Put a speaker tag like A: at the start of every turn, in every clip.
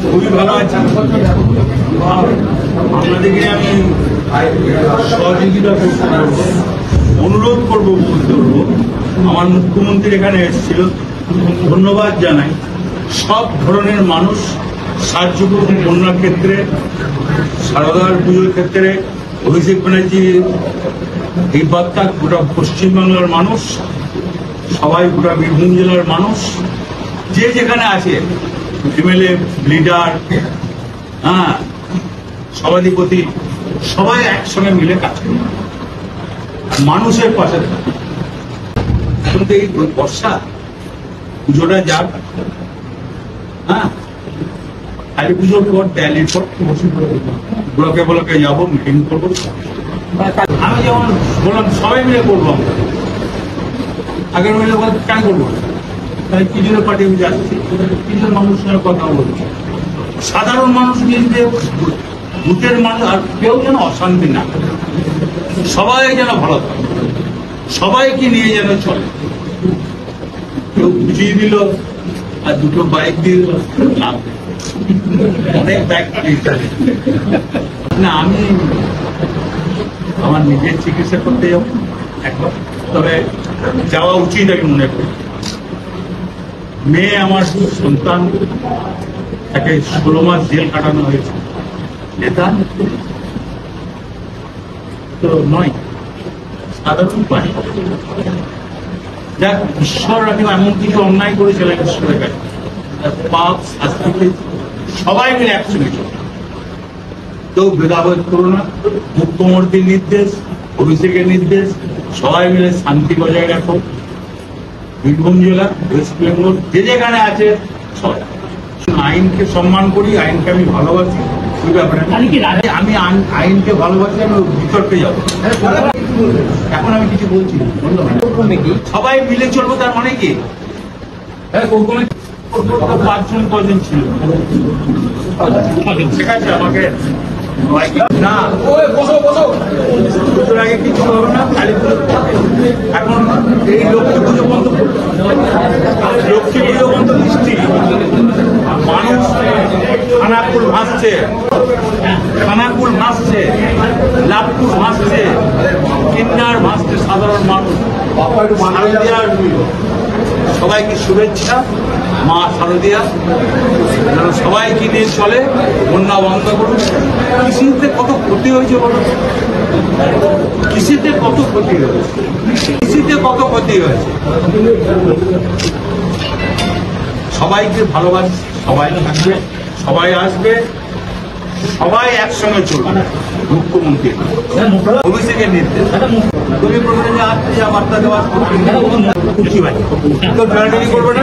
A: খুবই ভালো আছি। আপনাদেরকে আমি সহযোগিতা করবো, অনুরোধ করবো, আমার মুখ্যমন্ত্রী এখানে এসেছিল, ধন্যবাদ জানাই। সব ধরনের মানুষ সাহায্য করুন, বন্যার ক্ষেত্রে, সারদার পুজোর ক্ষেত্রে, অভিষেক ব্যানার্জির এই বার্তা গোটা পশ্চিমবাংলার মানুষ, সবাই গোটা বীরভূম জেলার মানুষ, যে যেখানে আছে, এমএলএ, লিডার, সভাধিপতি, সবাই একসঙ্গে মিলে কাজ করে মানুষের পাশে থাকে। এখন তো এই বর্ষা, পুজোটা যাক, কালী পুজোর পর, দিওয়ালির পর ব্লকে ব্লকে যাবো, মিটিং করবো। আমি যেমন বললাম সবাই মিলে করবো, আগের মিলে কেন করবো, তাই কিছু পার্টি আমি যাচ্ছি, কিছু মানুষের কথা বলছি, সাধারণ মানুষ মিলবে, বুথের মানুষ, আর কেউ যেন অশান্তি না, সবাই যেন ভালো থাকে, সবাইকে নিয়ে যেন চলে। কেউ বুঝিয়ে দিল আর দুটো বাইক দিয়ে লাভ, অনেক বাইক না। আমি আমার নিজের চিকিৎসা করতে যাবো একবার, তবে যাওয়া উচিত আমি মনে করি। মেয়ে আমার সন্তান, তাকে 16 মাস জেল কাটানো হয়েছে, এটা তো নয়, সাধারণ পায়। যাক, ঈশ্বর রাখেন, এমন কিছু অন্যায় করেছিলেন ঈশ্বরের কাছে, পাপ শাস্তি সবাই মিলে একসঙ্গে চলে। কেউ ভেদাভেদ করো না, মুখ্যমন্ত্রীর নির্দেশ, অভিষেকের নির্দেশ, সবাই মিলে শান্তি বজায় রাখো। বীরভূম জেলা, ওয়েস্ট বেঙ্গল, যে যেখানে আছে সবাই আইনকে সম্মান করি, আইনকে আমি ভালোবাসি। ওই ব্যাপারে আমি আইনকে ভালোবাসি, আমি বিতর্কে যাবো। এখন আমি কিছু বলছি, সবাই মিলে চলবো, তার মানে কি? 5জন 6জন ছিল, ঠিক আছে। আমাকে না পুজোর আগে কিছু হবে না, কালী পুজো। এখন এই লক্ষ্মী পুজো বন্ধ, লক্ষ্মী পুজো বন্ধ, বৃষ্টি, মানুষ খানাকুল ভাসছে, খানাকুল ভাসছে, লাভপুর ভাসছে, কিন্নার ভাসছে, সাধারণ মানুষ। শারদিয়ার সবাইকে শুভেচ্ছা, মা শারদিয়া যেন সবাইকে নিয়ে চলে, বন্যা বন্ধ করুন। কৃষিতে কত ক্ষতি হয়েছে বলো, কৃষিতে কত ক্ষতি হয়েছে, কৃষিতে কত ক্ষতি হয়েছে। সবাইকে ভালোবাসি, সবাই থাকবে, সবাই আসবে, সবাই একসঙ্গে চলবে। মুখ্যমন্ত্রী অভিষেকের নির্দেশ, তুমি প্রোগ্রামে আসছি, বার্তা দেওয়া খুশি ভাই, তো করবে না।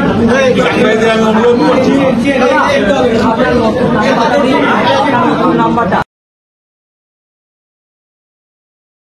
A: আমি অনুরোধ করছি,